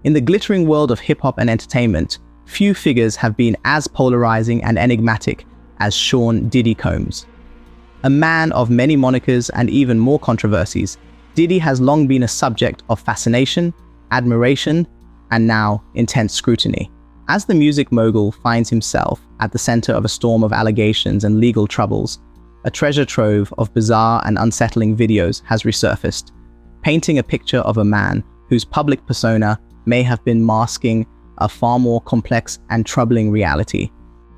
In the glittering world of hip-hop and entertainment, few figures have been as polarizing and enigmatic as Sean Diddy Combs. A man of many monikers and even more controversies, Diddy has long been a subject of fascination, admiration, and now intense scrutiny. As the music mogul finds himself at the center of a storm of allegations and legal troubles, a treasure trove of bizarre and unsettling videos has resurfaced, painting a picture of a man whose public persona may have been masking a far more complex and troubling reality.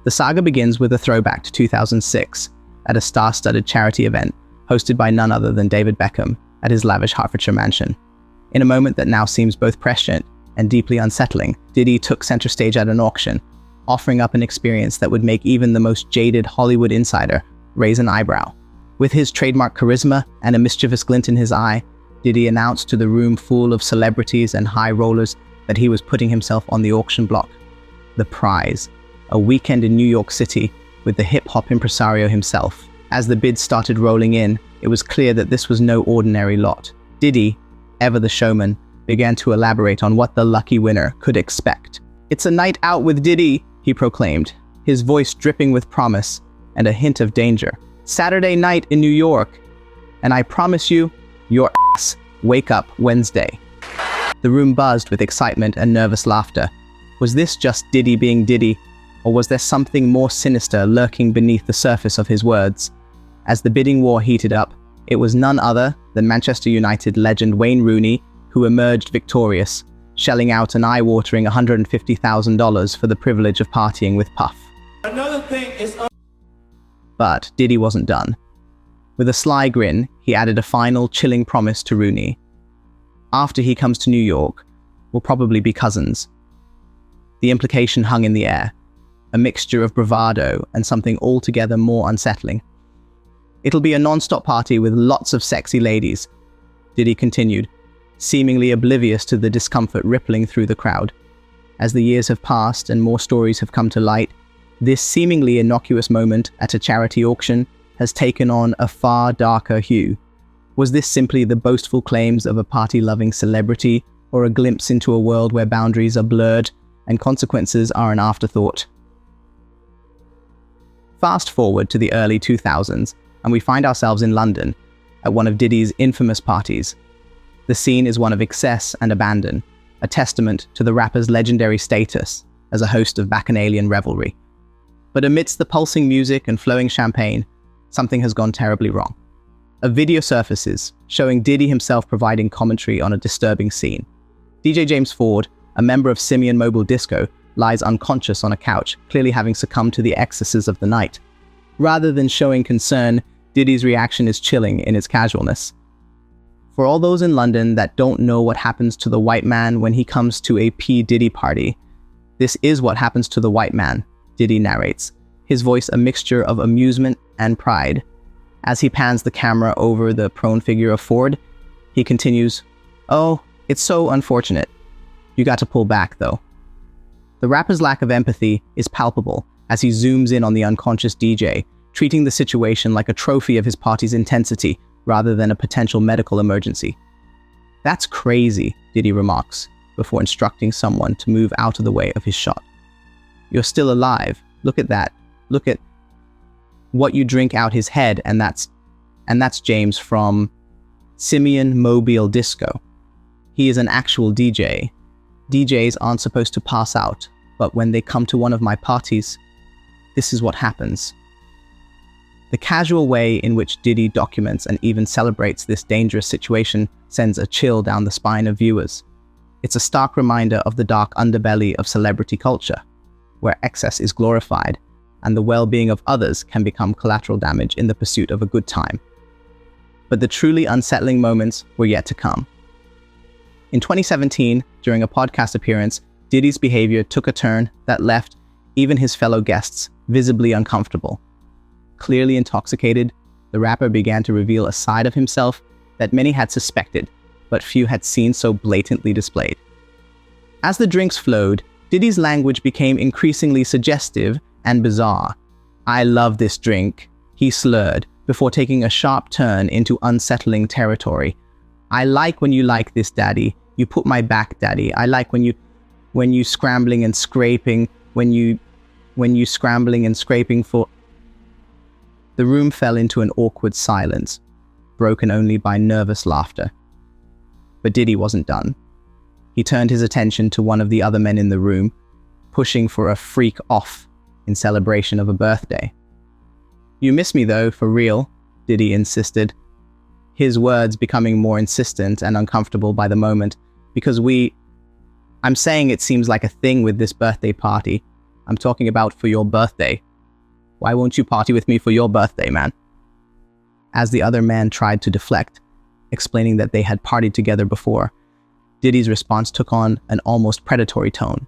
The saga begins with a throwback to 2006 at a star-studded charity event hosted by none other than David Beckham at his lavish Hertfordshire mansion. In a moment that now seems both prescient and deeply unsettling, Diddy took center stage at an auction, offering up an experience that would make even the most jaded Hollywood insider raise an eyebrow. With his trademark charisma and a mischievous glint in his eye, Diddy announced to the room full of celebrities and high rollers that he was putting himself on the auction block. The prize, a weekend in New York City with the hip-hop impresario himself. As the bids started rolling in, it was clear that this was no ordinary lot. Diddy, ever the showman, began to elaborate on what the lucky winner could expect. "It's a night out with Diddy," he proclaimed, his voice dripping with promise and a hint of danger. "Saturday night in New York, and I promise you, your ass wake up Wednesday." The room buzzed with excitement and nervous laughter. Was this just Diddy being Diddy, or was there something more sinister lurking beneath the surface of his words? As the bidding war heated up, it was none other than Manchester United legend Wayne Rooney who emerged victorious, shelling out an eye-watering $150,000 for the privilege of partying with Puff. Another thing is... But Diddy wasn't done. With a sly grin, he added a final chilling promise to Rooney. After he comes to New York, we'll probably be cousins. The implication hung in the air, a mixture of bravado and something altogether more unsettling. "It'll be a non-stop party with lots of sexy ladies," Diddy continued, seemingly oblivious to the discomfort rippling through the crowd. As the years have passed and more stories have come to light, this seemingly innocuous moment at a charity auction has taken on a far darker hue. Was this simply the boastful claims of a party-loving celebrity, or a glimpse into a world where boundaries are blurred and consequences are an afterthought? Fast forward to the early 2000s, and we find ourselves in London at one of Diddy's infamous parties. The scene is one of excess and abandon, a testament to the rapper's legendary status as a host of bacchanalian revelry. But amidst the pulsing music and flowing champagne, something has gone terribly wrong. A video surfaces, showing Diddy himself providing commentary on a disturbing scene. DJ James Ford, a member of Simian Mobile Disco, lies unconscious on a couch, clearly having succumbed to the excesses of the night. Rather than showing concern, Diddy's reaction is chilling in its casualness. For all those in London that don't know what happens to the white man when he comes to a P. Diddy party, this is what happens to the white man, Diddy narrates, his voice a mixture of amusement and pride. As he pans the camera over the prone figure of Ford, he continues, "Oh, it's so unfortunate. You got to pull back, though." The rapper's lack of empathy is palpable as he zooms in on the unconscious DJ, treating the situation like a trophy of his party's intensity rather than a potential medical emergency. "That's crazy," Diddy remarks, before instructing someone to move out of the way of his shot. "You're still alive. Look at that. Look at what you drink out his head," and that's James from Simian Mobile Disco. He is an actual DJ. DJs aren't supposed to pass out, but when they come to one of my parties, this is what happens. The casual way in which Diddy documents and even celebrates this dangerous situation sends a chill down the spine of viewers. It's a stark reminder of the dark underbelly of celebrity culture, where excess is glorified and the well-being of others can become collateral damage in the pursuit of a good time. But the truly unsettling moments were yet to come. In 2017, during a podcast appearance, Diddy's behavior took a turn that left even his fellow guests visibly uncomfortable. Clearly intoxicated, the rapper began to reveal a side of himself that many had suspected, but few had seen so blatantly displayed. As the drinks flowed, Diddy's language became increasingly suggestive and bizarre. "I love this drink," he slurred, before taking a sharp turn into unsettling territory. "I like when you like this, Daddy," You put my back, daddy. I like when you scrambling and scraping, when you scrambling and scraping for... The room fell into an awkward silence, broken only by nervous laughter. But Diddy wasn't done. He turned his attention to one of the other men in the room, pushing for a freak off in celebration of a birthday. You miss me though, for real, Diddy insisted, his words becoming more insistent and uncomfortable by the moment, because I'm saying it seems like a thing with this birthday party. I'm talking about for your birthday. Why won't you party with me for your birthday, man? As the other man tried to deflect, explaining that they had partied together before, Diddy's response took on an almost predatory tone.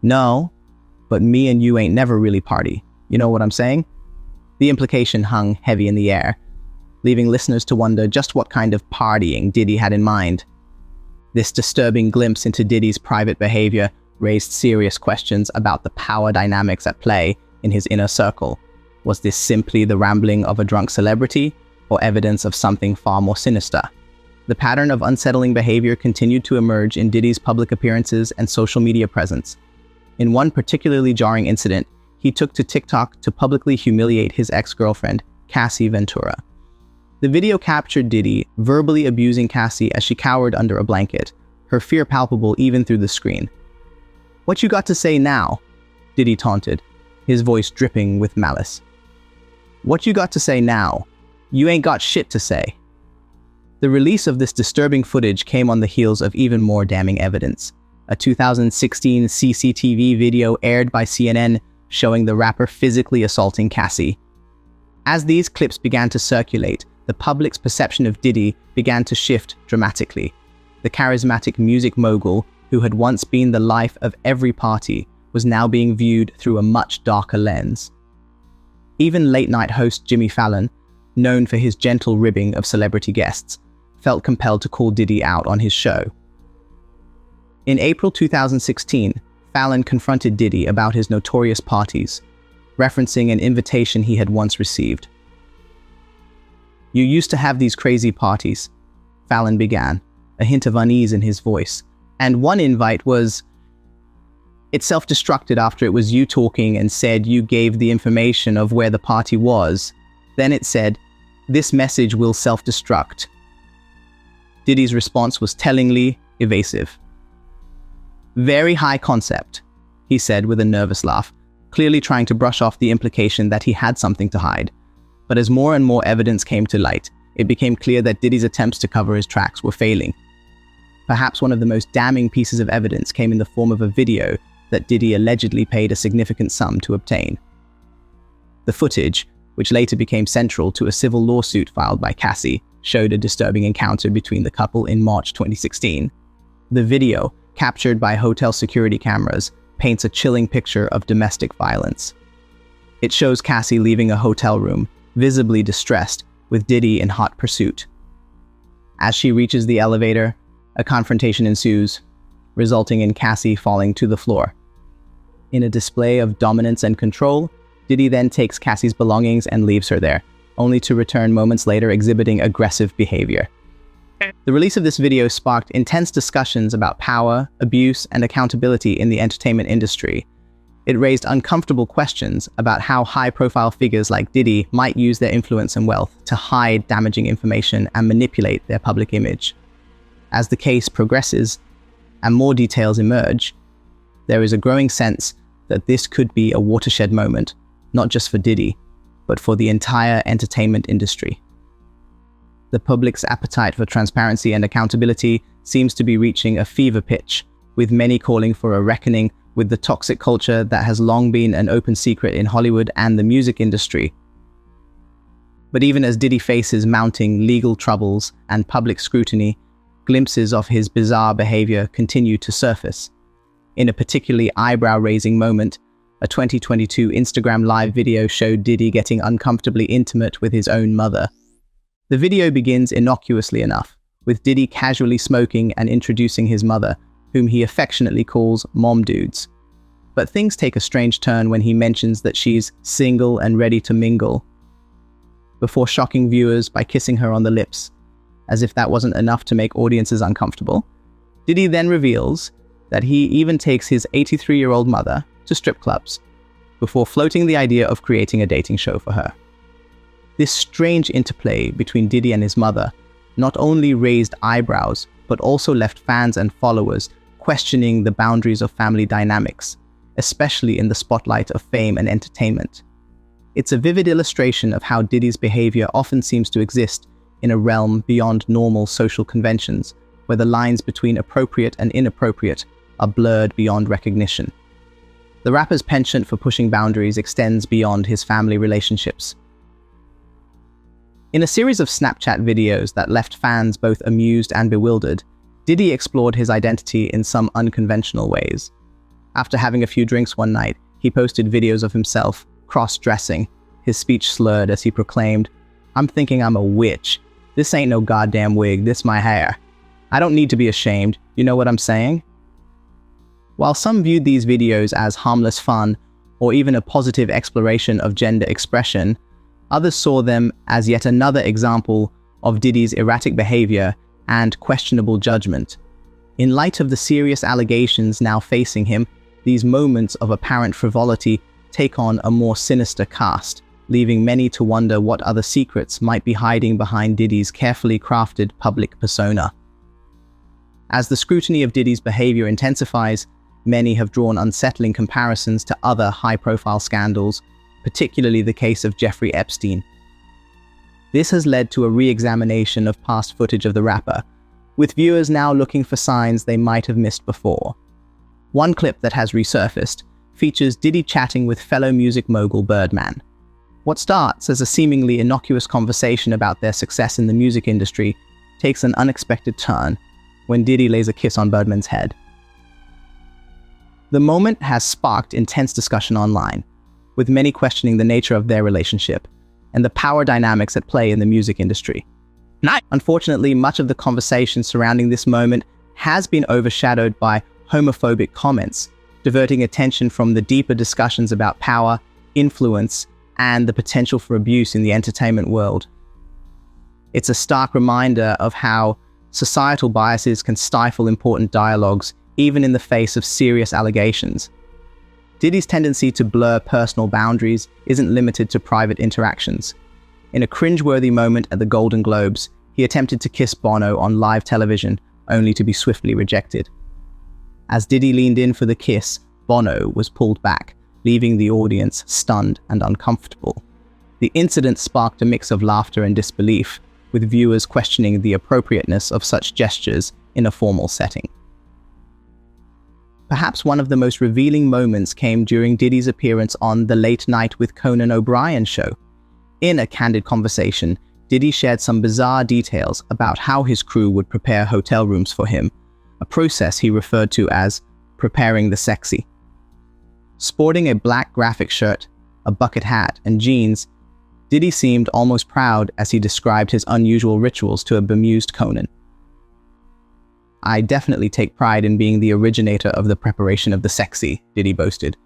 No, but me and you ain't never really party. You know what I'm saying? The implication hung heavy in the air, leaving listeners to wonder just what kind of partying Diddy had in mind. This disturbing glimpse into Diddy's private behavior raised serious questions about the power dynamics at play in his inner circle. Was this simply the rambling of a drunk celebrity, or evidence of something far more sinister? The pattern of unsettling behavior continued to emerge in Diddy's public appearances and social media presence. In one particularly jarring incident, he took to TikTok to publicly humiliate his ex-girlfriend, Cassie Ventura. The video captured Diddy verbally abusing Cassie as she cowered under a blanket, her fear palpable even through the screen. "What you got to say now?" Diddy taunted, his voice dripping with malice. "What you got to say now? You ain't got shit to say." The release of this disturbing footage came on the heels of even more damning evidence. A 2016 CCTV video aired by CNN showing the rapper physically assaulting Cassie. As these clips began to circulate, the public's perception of Diddy began to shift dramatically. The charismatic music mogul, who had once been the life of every party, was now being viewed through a much darker lens. Even late-night host Jimmy Fallon, known for his gentle ribbing of celebrity guests, felt compelled to call Diddy out on his show. In April 2016, Fallon confronted Diddy about his notorious parties, referencing an invitation he had once received. "You used to have these crazy parties," Fallon began, a hint of unease in his voice. "And one invite was... It self-destructed after it was you talking and said you gave the information of where the party was. Then it said, 'This message will self-destruct.'" Diddy's response was tellingly evasive. "Very high concept," he said with a nervous laugh, clearly trying to brush off the implication that he had something to hide. But as more and more evidence came to light, it became clear that Diddy's attempts to cover his tracks were failing. Perhaps one of the most damning pieces of evidence came in the form of a video that Diddy allegedly paid a significant sum to obtain. The footage, which later became central to a civil lawsuit filed by Cassie, showed a disturbing encounter between the couple in March 2016. The video, captured by hotel security cameras, paints a chilling picture of domestic violence. It shows Cassie leaving a hotel room, visibly distressed, with Diddy in hot pursuit. As she reaches the elevator, a confrontation ensues, resulting in Cassie falling to the floor. In a display of dominance and control, Diddy then takes Cassie's belongings and leaves her there, only to return moments later exhibiting aggressive behavior. The release of this video sparked intense discussions about power, abuse, and accountability in the entertainment industry. It raised uncomfortable questions about how high-profile figures like Diddy might use their influence and wealth to hide damaging information and manipulate their public image. As the case progresses and more details emerge, there is a growing sense that this could be a watershed moment, not just for Diddy, but for the entire entertainment industry. The public's appetite for transparency and accountability seems to be reaching a fever pitch, with many calling for a reckoning with the toxic culture that has long been an open secret in Hollywood and the music industry. But even as Diddy faces mounting legal troubles and public scrutiny, glimpses of his bizarre behavior continue to surface. In a particularly eyebrow-raising moment, a 2022 Instagram Live video showed Diddy getting uncomfortably intimate with his own mother. The video begins innocuously enough, with Diddy casually smoking and introducing his mother, whom he affectionately calls Mom Dudes. But things take a strange turn when he mentions that she's single and ready to mingle, before shocking viewers by kissing her on the lips. As if that wasn't enough to make audiences uncomfortable, Diddy then reveals that he even takes his 83-year-old mother to strip clubs before floating the idea of creating a dating show for her. This strange interplay between Diddy and his mother not only raised eyebrows, but also left fans and followers questioning the boundaries of family dynamics, especially in the spotlight of fame and entertainment. It's a vivid illustration of how Diddy's behavior often seems to exist in a realm beyond normal social conventions, where the lines between appropriate and inappropriate are blurred beyond recognition. The rapper's penchant for pushing boundaries extends beyond his family relationships. In a series of Snapchat videos that left fans both amused and bewildered, Diddy explored his identity in some unconventional ways. After having a few drinks one night, he posted videos of himself cross-dressing, his speech slurred as he proclaimed, "I'm thinking I'm a witch. This ain't no goddamn wig, this my hair. I don't need to be ashamed, you know what I'm saying?" While some viewed these videos as harmless fun, or even a positive exploration of gender expression, others saw them as yet another example of Diddy's erratic behavior and questionable judgment. In light of the serious allegations now facing him, these moments of apparent frivolity take on a more sinister cast, leaving many to wonder what other secrets might be hiding behind Diddy's carefully crafted public persona. As the scrutiny of Diddy's behavior intensifies, many have drawn unsettling comparisons to other high-profile scandals, particularly the case of Jeffrey Epstein. This has led to a re-examination of past footage of the rapper, with viewers now looking for signs they might have missed before. One clip that has resurfaced features Diddy chatting with fellow music mogul Birdman. What starts as a seemingly innocuous conversation about their success in the music industry takes an unexpected turn when Diddy lays a kiss on Birdman's head. The moment has sparked intense discussion online, with many questioning the nature of their relationship and the power dynamics at play in the music industry. Unfortunately, much of the conversation surrounding this moment has been overshadowed by homophobic comments, diverting attention from the deeper discussions about power, influence, and the potential for abuse in the entertainment world. It's a stark reminder of how societal biases can stifle important dialogues, even in the face of serious allegations. Diddy's tendency to blur personal boundaries isn't limited to private interactions. In a cringeworthy moment at the Golden Globes, he attempted to kiss Bono on live television, only to be swiftly rejected. As Diddy leaned in for the kiss, Bono was pulled back, leaving the audience stunned and uncomfortable. The incident sparked a mix of laughter and disbelief, with viewers questioning the appropriateness of such gestures in a formal setting. Perhaps one of the most revealing moments came during Diddy's appearance on The Late Night with Conan O'Brien show. In a candid conversation, Diddy shared some bizarre details about how his crew would prepare hotel rooms for him, a process he referred to as preparing the sexy. Sporting a black graphic shirt, a bucket hat, and jeans, Diddy seemed almost proud as he described his unusual rituals to a bemused Conan. "I definitely take pride in being the originator of the preparation of the sexy," Diddy boasted.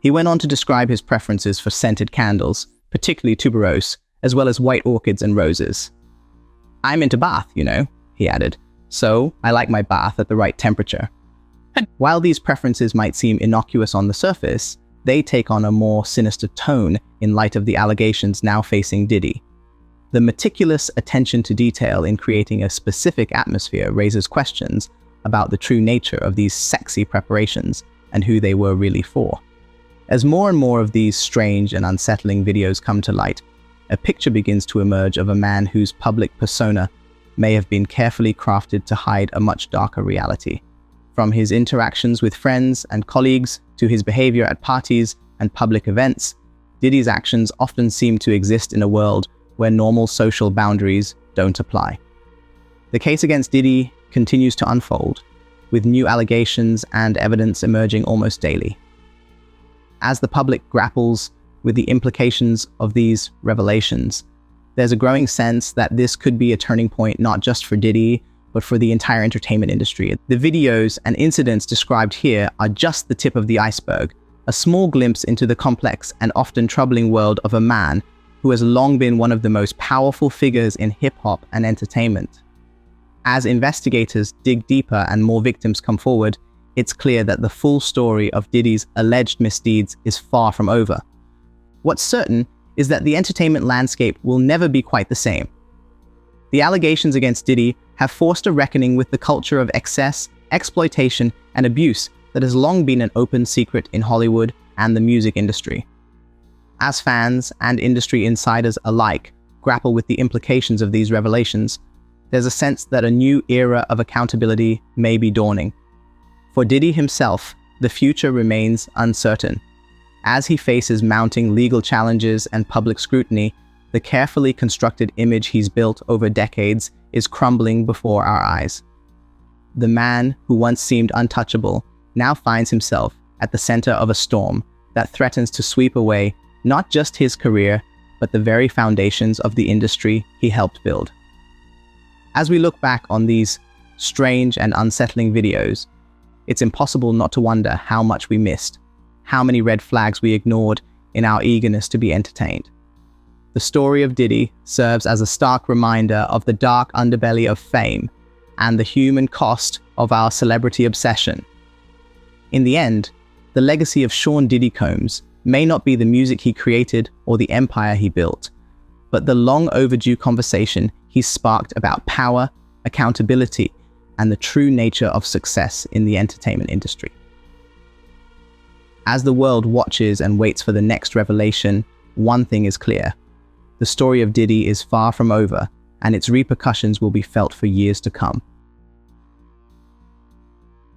He went on to describe his preferences for scented candles, particularly tuberose, as well as white orchids and roses. "I'm into bath, you know," he added, "so I like my bath at the right temperature." While these preferences might seem innocuous on the surface, they take on a more sinister tone in light of the allegations now facing Diddy. The meticulous attention to detail in creating a specific atmosphere raises questions about the true nature of these sexy preparations and who they were really for. As more and more of these strange and unsettling videos come to light, a picture begins to emerge of a man whose public persona may have been carefully crafted to hide a much darker reality. From his interactions with friends and colleagues to his behavior at parties and public events, Diddy's actions often seem to exist in a world where normal social boundaries don't apply. The case against Diddy continues to unfold, with new allegations and evidence emerging almost daily. As the public grapples with the implications of these revelations, there's a growing sense that this could be a turning point not just for Diddy, but for the entire entertainment industry. The videos and incidents described here are just the tip of the iceberg, a small glimpse into the complex and often troubling world of a man who has long been one of the most powerful figures in hip-hop and entertainment. As investigators dig deeper and more victims come forward, it's clear that the full story of Diddy's alleged misdeeds is far from over. What's certain is that the entertainment landscape will never be quite the same. The allegations against Diddy have forced a reckoning with the culture of excess, exploitation, and abuse that has long been an open secret in Hollywood and the music industry. As fans and industry insiders alike grapple with the implications of these revelations, there's a sense that a new era of accountability may be dawning. For Diddy himself, the future remains uncertain. As he faces mounting legal challenges and public scrutiny, the carefully constructed image he's built over decades is crumbling before our eyes. The man who once seemed untouchable now finds himself at the center of a storm that threatens to sweep away not just his career, but the very foundations of the industry he helped build. As we look back on these strange and unsettling videos, it's impossible not to wonder how much we missed, how many red flags we ignored in our eagerness to be entertained. The story of Diddy serves as a stark reminder of the dark underbelly of fame and the human cost of our celebrity obsession. In the end, the legacy of Sean Diddy Combs may not be the music he created or the empire he built, but the long overdue conversation he's sparked about power, accountability, and the true nature of success in the entertainment industry. As the world watches and waits for the next revelation, one thing is clear. The story of Diddy is far from over, and its repercussions will be felt for years to come.